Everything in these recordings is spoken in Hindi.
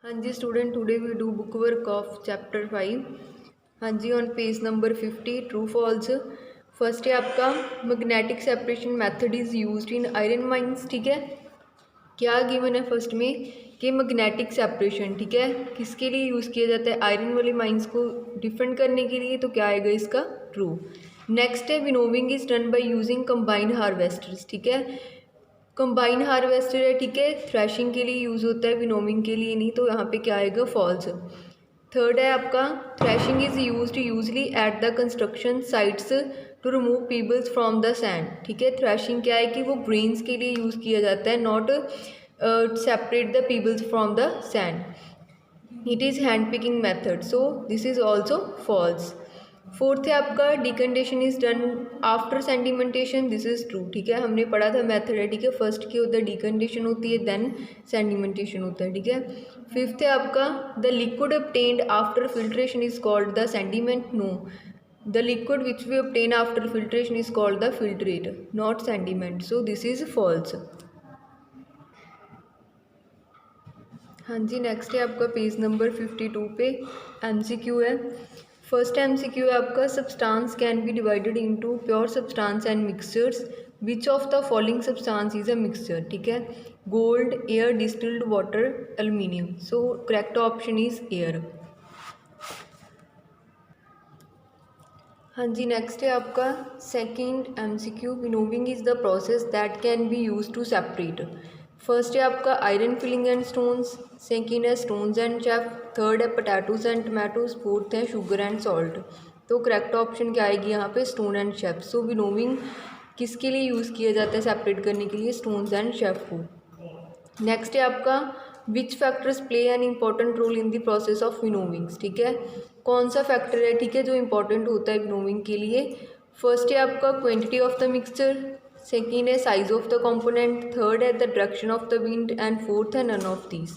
हाँ जी student, today we do book work of chapter 5। हाँ जी, on page number 50 true false. First है आपका magnetic separation method is used in iron mines. ठीक है, क्या गिवन है फर्स्ट में कि मैग्नेटिक सेपरेशन, ठीक है, किसके लिए यूज़ किया जाता है? आयरन वाले माइंस को डिफेंड करने के लिए। तो क्या आएगा इसका? ट्रू। नेक्स्ट है winnowing is done by using combined harvesters. ठीक है, कंबाइन हार्वेस्टर है, ठीक है, थ्रैशिंग के लिए यूज़ होता है, विनोमिंग के लिए नहीं। तो यहाँ पे क्या आएगा? फॉल्स। थर्ड है आपका threshing is used usually at the construction sites to remove pebbles from the sand. ठीक है, थ्रैशिंग क्या है कि वो ग्रेन्स के लिए यूज़ किया जाता है, not separate the pebbles from the sand. It is hand picking method, so this is also false. Fourth है आपका decantation is done after sedimentation, this is true. ठीक है, हमने पढ़ा था मेथड है, ठीक है, फर्स्ट की होता है डिकंडेशन होती है, देन सेंडिमेंटेशन होता है। ठीक है, फिफ्थ है आपका the liquid obtained after filtration is called the sediment. No, the liquid which we obtain after filtration is called the filtrate, not sediment, so this is false. हाँ जी, नेक्स्ट है आपका पेज नंबर 52 पे एमसीक्यू है। फर्स्ट एमसीक्यू है आपका substance can be divided into pure substance and mixtures, which of the following substance is a mixture. ठीक है, gold, air, distilled water, aluminium. So correct option is air. हाँ जी, नेक्स्ट है आपका second MCQ winnowing is the process that can be use to separate. First है आपका iron filing and stones, second है स्टोन्स एंड शेफ, थर्ड है पोटैटोज एंड टमाटोज, फोर्थ है शुगर एंड सॉल्ट। तो करेक्ट ऑप्शन क्या आएगी यहाँ पे? Stone and chef. So winnowing किसके लिए यूज़ किया जाता है सेपरेट करने के लिए? स्टोन्स एंड शेफ को। नेक्स्ट है आपका which factors play an important role in the process of winnowings. ठीक है, कौन सा फैक्टर है, ठीक है, जो इंपॉर्टेंट होता है विनोविंग के लिए? फर्स्ट है आपका quantity of the mixture, second है size of the component, third है the direction of the wind and fourth है नन ऑफ दीज।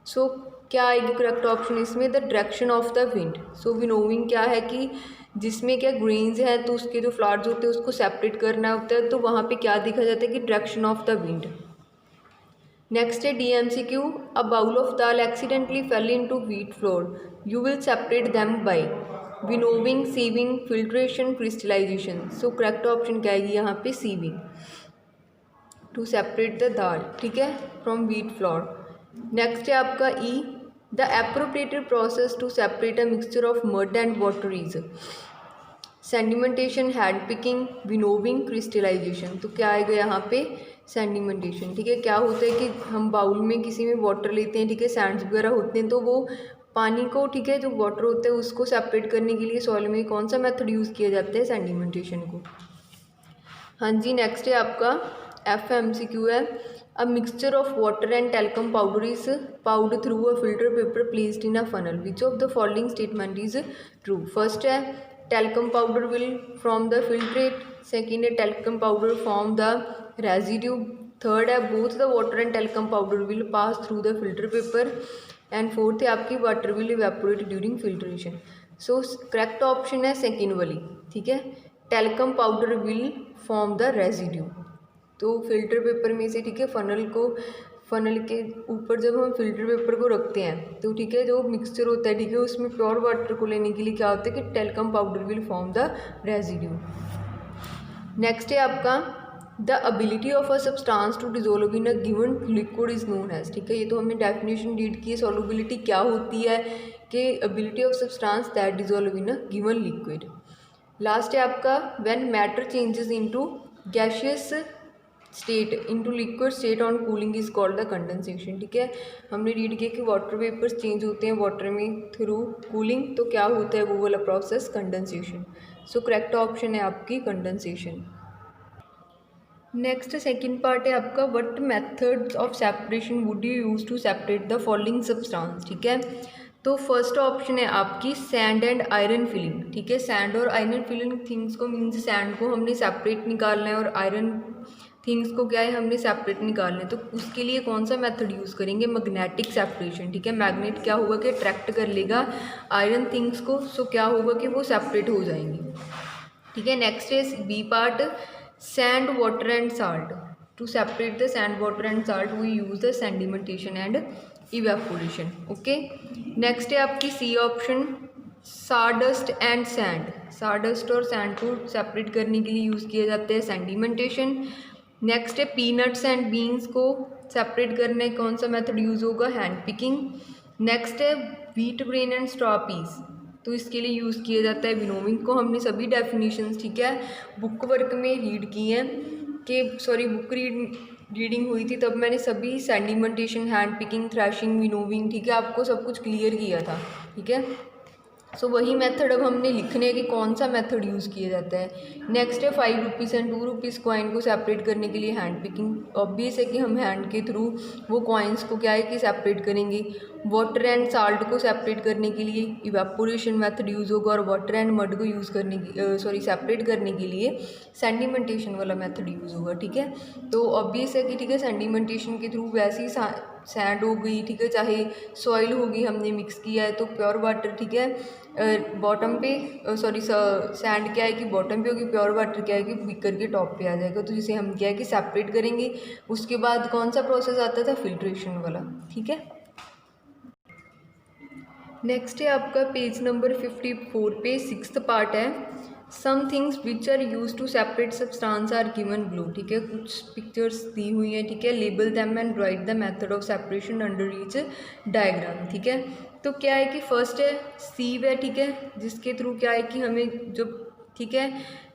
सो क्या आएगी करेक्ट ऑप्शन इसमें? The direction of the wind. So winnowing क्या है कि जिसमें क्या ग्रेन्स हैं तो उसके जो फ्लावर्स होते हैं उसको सेपरेट करना होता है, तो वहाँ पे क्या देखा जाता है कि direction of the wind. Next है DMCQ, a bowl of dal accidentally fell into wheat flour, you will separate them by winnowing, sieving, filtration, crystallization. So correct option क्या आएगी यहाँ पे? Sieving, to separate the dal, ठीक है, फ्रॉम व्हीट फ्लोर। नेक्स्ट है आपका E, the appropriated process to separate a mixture of mud and water is sedimentation, hand picking, winnowing, crystallization. तो क्या आएगा यहाँ पे? सेंडिमेंटेशन। ठीक है, क्या होता है कि हम बाउल में किसी में वाटर लेते हैं, ठीक है, सैंड्स वगैरह होते हैं, तो वो पानी को, ठीक है, जो वाटर होता है उसको सेपरेट करने के लिए सॉइल में कौन सा मेथड यूज़ किया जाता है? सेंडिमेंटेशन को। हाँ जी, नेक्स्ट है आपका FMCQ है, a mixture of water and talcum powder is poured through a filter paper placed in a funnel, which of the following statement is true? First है talcum powder will from the filtrate, second है talcum powder form the residue, third है both the water and talcum powder will pass through the filter paper, and fourth है आपकी water will evaporate during filtration. So correct option है second वाली। ठीक है, talcum powder will form the residue। तो फिल्टर पेपर में से, ठीक है, फनल के ऊपर जब हम फिल्टर पेपर को रखते हैं तो, ठीक है, जो मिक्सचर होता है, ठीक है, उसमें प्योर वाटर को लेने के लिए क्या होता है कि talcum powder will form the residue. Next है आपका the ability of a substance to dissolve in a given liquid is known as. ठीक है, ये तो हमने डेफिनेशन रीड की है। सॉल्युबिलिटी क्या होती है कि ability of substance that dissolve in a given liquid. Last है आपका when matter changes into gaseous state into liquid state on cooling is called the condensation. ठीक है, हमने रीड किया कि वाटर वेपर्स चेंज होते हैं वाटर में थ्रू कूलिंग, तो क्या होता है वो वाला process? Condensation. So correct option है आपकी कंडेंसेशन। नेक्स्ट सेकंड पार्ट है आपका what methods of separation would you use to separate the following substance. ठीक है, तो फर्स्ट ऑप्शन है आपकी सैंड एंड आयरन फिलिंग। ठीक है, सैंड और आयरन फिलिंग थिंग्स को मीन्स सैंड को हमने सेपरेट निकालना है और आयरन थिंग्स को क्या है हमने सेपरेट निकालना है। तो उसके लिए कौन सा मेथड यूज़ करेंगे? Magnetic separation. ठीक है, मैग्नेट क्या होगा कि अट्रैक्ट कर लेगा आयरन थिंग्स को, सो क्या होगा कि वो सेपरेट हो जाएंगी। ठीक है, next is B part, sand water and salt. To separate the sand water and salt we use the sedimentation and evaporation. Okay, next है आपकी C option, sawdust and sand. Sawdust और सैंड को सेपरेट करने के लिए यूज़ किया जाता है सेंडिमेंटेशन। नेक्स्ट है पीनट्स एंड बीन्स को सेपरेट करने कौन सा मेथड यूज़ होगा, हैंड पिकिंग। नेक्स्ट है wheat bran and straw pieces, तो इसके लिए यूज़ किया जाता है विनोविंग को। हमने सभी डेफिनेशंस ठीक है बुक वर्क में रीड किए हैं कि बुक रीडिंग हुई थी तब मैंने सभी सेंडिमेंटेशन, हैंड पिकिंग, थ्रैशिंग, विनोविंग ठीक है आपको सब कुछ क्लियर किया था। ठीक है, सो वही मेथड अब हमने लिखने है कि कौन सा मेथड यूज़ किया जाता है। नेक्स्ट है 5 रुपीज़ एंड 2 रुपीज़ कॉइन को सेपरेट करने के लिए हैंड पिकिंग। ऑब्वियस है कि हम हैंड के थ्रू वो कॉइन्स को क्या है कि सेपरेट करेंगे। वाटर एंड साल्ट को सेपरेट करने के लिए इवेपोरेशन मेथड यूज़ होगा, और वाटर एंड मड को यूज़ करने की सेपरेट करने के लिए सेंडिमेंटेशन वाला मेथड यूज़ होगा। ठीक है, तो ऑब्वियस है कि ठीक है सेंडिमेंटेशन के थ्रू वैसे ही सैंड हो गई, ठीक है, चाहे सॉइल होगी हमने मिक्स किया है तो प्योर वाटर ठीक है बॉटम पे सैंड क्या है कि बॉटम पे होगी, प्योर वाटर क्या है कि बीकर के टॉप पे आ जाएगा। तो जिसे हम क्या है कि सेपरेट करेंगे। उसके बाद कौन सा प्रोसेस आता था, फिल्ट्रेशन वाला। ठीक है, नेक्स्ट है आपका पेज नंबर 54 पे 6th पार्ट है, some things which are use to separate substance are given below. ठीक है, कुछ पिक्चर्स दी हुई हैं। ठीक है, label them and write the method of separation under each diagram. ठीक है, तो क्या है कि फर्स्ट है सीव है। ठीक है, जिसके थ्रू क्या है कि हमें जो ठीक है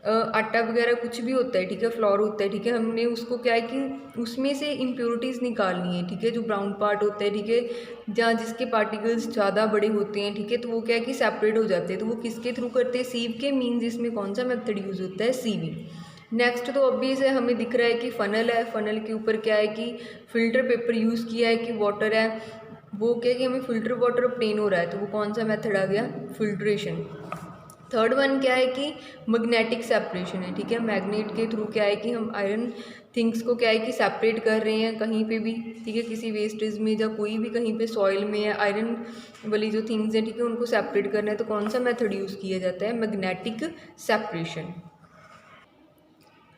आटा वगैरह कुछ भी होता है, ठीक है, फ्लोर होता है, ठीक है, हमने उसको क्या है कि उसमें से इम्प्योरिटीज़ निकालनी है। ठीक है, जो ब्राउन पार्ट होता है, ठीक है, जहाँ जिसके पार्टिकल्स ज़्यादा बड़े होते हैं, ठीक है, तो वो क्या है कि सेपरेट हो जाते हैं। तो वो किसके थ्रू करते हैं, सीव के। मीन्स इसमें कौन सा मेथड यूज़ होता है, सीविंग। नेक्स्ट तो ऑब्वियस है, हमें दिख रहा है कि फ़नल है, फ़नल के ऊपर क्या है कि फ़िल्टर पेपर यूज़ किया है, कि वाटर है वो क्या है कि हमें फ़िल्टर वाटर ऑब्टेन हो रहा है, तो वो कौन सा मेथड आ गया, फिल्ट्रेशन। थर्ड वन क्या है कि मैग्नेटिक सेपरेशन है। ठीक है, मैग्नेट के थ्रू क्या है कि हम आयरन थिंग्स को क्या है कि सेपरेट कर रहे हैं कहीं पे भी। ठीक है, किसी वेस्टेज में या कोई भी कहीं पे सॉइल में या आयरन वाली जो थिंग्स हैं, ठीक है, उनको सेपरेट करना है तो कौन सा मेथड यूज़ किया जाता है, मैग्नेटिक सेपरेशन।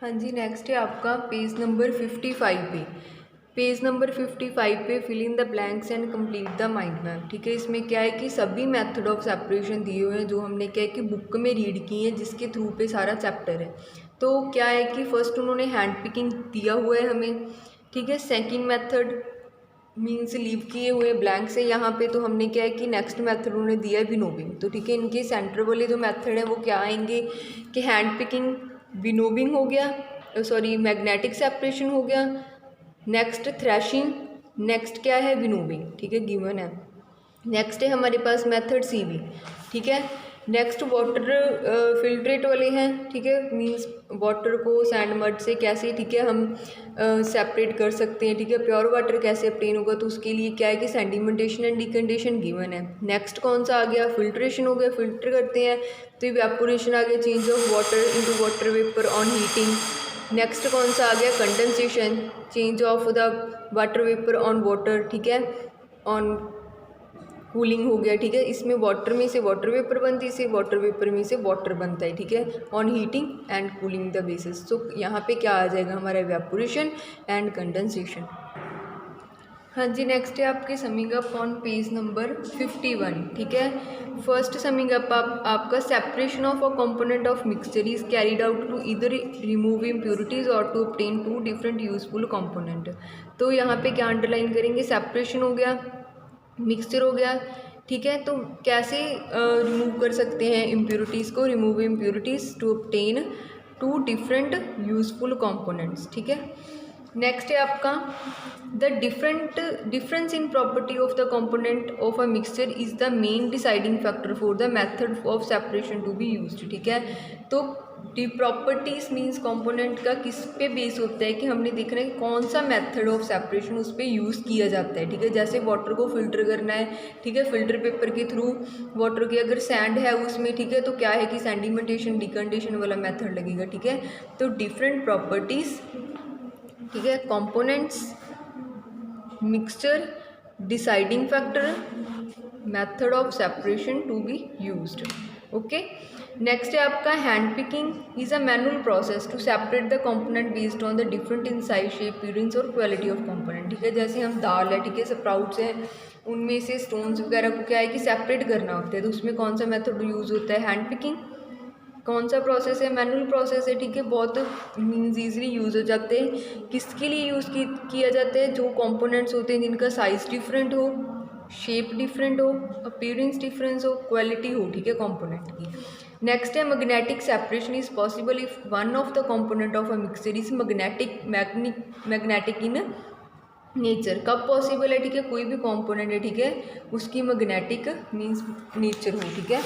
हाँ जी, नेक्स्ट है आपका पेज नंबर 55 पे। पेज नंबर 55 पे fill in the blanks and complete the mind map. ठीक है, इसमें क्या है कि सभी मेथड ऑफ सेपरेशन दिए हुए हैं जो हमने क्या है कि बुक में रीड की है, जिसके थ्रू पे सारा चैप्टर है। तो क्या है कि फर्स्ट उन्होंने हैंड पिकिंग दिया हुआ है हमें। ठीक है, सेकंड मेथड मीन्स लीव किए हुए ब्लैंक से यहाँ पे, तो हमने क्या है कि नेक्स्ट मेथड उन्होंने दिया है विनोविंग। तो ठीक है, इनके सेंटर वाले जो मेथड है वो क्या आएंगे कि हैंड पिकिंग, विनोविंग हो गया, मैग्नेटिक सेपरेशन हो गया, नेक्स्ट थ्रैशिंग, नेक्स्ट क्या है विनोविंग। ठीक है, गिवन है। नेक्स्ट है हमारे पास मेथड सीविंग। ठीक है, नेक्स्ट वाटर फिल्ट्रेट वाले हैं। ठीक है, मींस वाटर को सैंड मड से कैसे ठीक है हम सेपरेट कर सकते हैं। ठीक है, प्योर वाटर कैसे ऑब्टेन होगा, तो उसके लिए क्या है कि सेंडिमेंटेशन एंड डिकंडेशन गिवन है। नेक्स्ट कौन सा आ गया, फिल्ट्रेशन हो गया, फिल्टर करते हैं तो इवेपोरेशन आ गया, change of water into water vapour on heating. Next कौन सा आ गया, condensation, change of the water vapour on water. ठीक है, ऑन कूलिंग हो गया। ठीक है, इसमें वाटर में से वाटर वेपर बनती है, इसे वाटर वेपर में से वाटर बनता है। ठीक है, on heating and cooling the basis. तो यहाँ पे क्या आ जाएगा हमारा इवेपोरेशन एंड कंडेंसेशन। हाँ जी, नेक्स्ट है आपके summing up on page number 51। ठीक है, फर्स्ट समिंग अप आपका separation of a component of mixture is carried out to either remove impurities और to obtain 2 different useful component. तो यहाँ पे क्या अंडरलाइन करेंगे, सेपरेशन हो गया, मिक्सचर हो गया। ठीक है, तो कैसे रिमूव कर सकते हैं इम्प्योरिटीज़ को, remove impurities to obtain 2 different useful components. ठीक है, नेक्स्ट है आपका the difference in property of the component of a mixture is the main deciding factor for the method of separation to be used. ठीक है, तो प्रॉपर्टीज मीन्स कंपोनेंट का किस पे बेस होता है कि हमने देखना है कि कौन सा मेथड ऑफ सेपरेशन उस पर यूज़ किया जाता है। ठीक है, जैसे वाटर को फिल्टर करना है, ठीक है, फिल्टर पेपर के थ्रू वाटर की अगर सैंड है उसमें, ठीक है, तो क्या है कि सेंडिमेंटेशन डिकंडेशन वाला मेथड लगेगा। ठीक है, तो डिफरेंट प्रॉपर्टीज, ठीक है, components, mixture, deciding factor, method of separation to be used. Okay, next है आपका hand picking is a manual process to separate the component based on the different in size, shape, appearance और क्वालिटी ऑफ कंपोनेंट। ठीक है, जैसे हम दाल है, ठीक है, स्प्राउट्स है, उनमें से स्टोन्स वगैरह को क्या है कि सेपरेट करना होता है, तो उसमें कौन सा मेथड यूज़ होता है, हैंड पिकिंग। कौन सा प्रोसेस है, मैनुअल प्रोसेस है, ठीक है। बहुत मीन्स ईजिली यूज़ हो जाते हैं। किसके लिए यूज़ किया जाता है, जो कंपोनेंट्स होते हैं जिनका साइज़ डिफरेंट हो, शेप डिफरेंट हो, अपीयरेंस डिफरेंस हो, क्वालिटी हो, ठीक है, कंपोनेंट की। नेक्स्ट है magnetic separation is possible if one of the component of a mixture is magnetic in nature. कब पॉसिबल है, ठीक है, कोई भी कंपोनेंट है, ठीक है, उसकी मैग्नेटिक मीन्स नेचर हो, ठीक है,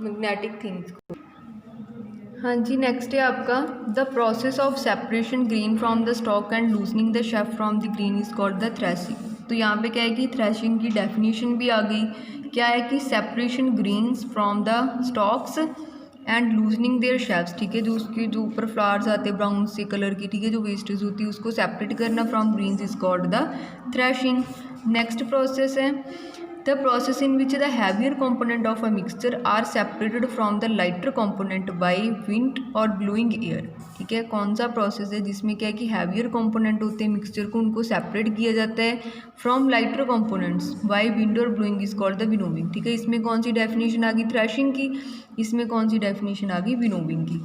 मैग्नेटिक थिंग्स को। हाँ जी, नेक्स्ट है आपका the process of separation grain from the stock and loosening the chef from the grain is called the threshing. तो यहाँ पे क्या है कि थ्रेशिंग की डेफिनेशन भी आ गई। क्या है कि separation grains from the stalks and loosening their chaffs, ठीक है, जो उसके जो ऊपर फ्लावर्स आते हैं ब्राउन से कलर की, ठीक है, जो वेस्टेज होती है उसको सेपरेट करना from grains is called the threshing. Next process है the process in which the heavier component of a mixture are separated from the lighter component by wind और ब्लोइंग एयर, ठीक है। कौन सा प्रोसेस है जिसमें क्या है कि हैवियर कंपोनेंट होते हैं मिक्सचर को, उनको सेपरेट किया जाता है from lighter components by wind और blowing is called the winnowing, ठीक है। इसमें कौन सी डेफिनेशन आ गई, थ्रैशिंग की। इसमें कौन सी डेफिनेशन आ गई, विनोविंग की।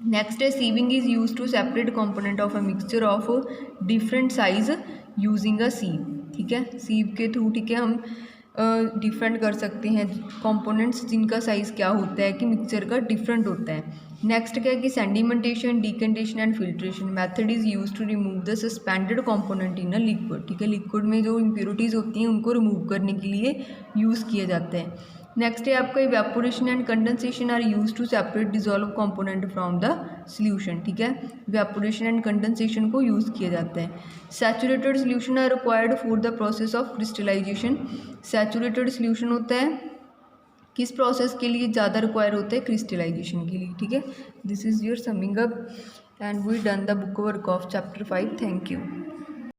नेक्स्ट है sieving is use to separate component of a mixture of different size using a sieve, ठीक है। सीव के थ्रू, ठीक है, हम डिफरेंट कर सकते हैं कंपोनेंट्स जिनका साइज़ क्या होता है कि मिक्सचर का डिफरेंट होता है। नेक्स्ट क्या है कि sedimentation, decantation and filtration method is use to remove the suspended component in a liquid, ठीक है। लिक्विड में जो इम्प्योरिटीज़ होती हैं उनको रिमूव करने के लिए यूज़ किए जाते हैं। नेक्स्ट है आपका evaporation and condensation are use to separate dissolve component from the solution, ठीक है। इवेपोरेशन एंड कंडेंसेशन को यूज़ किया जाता है। Saturated solution are required for the process of crystallization. Saturated solution होता है किस प्रोसेस के लिए ज़्यादा रिक्वायर होता है, क्रिस्टलाइजेशन के लिए, ठीक है। This is your summing up and we done the book work of chapter 5। Thank you.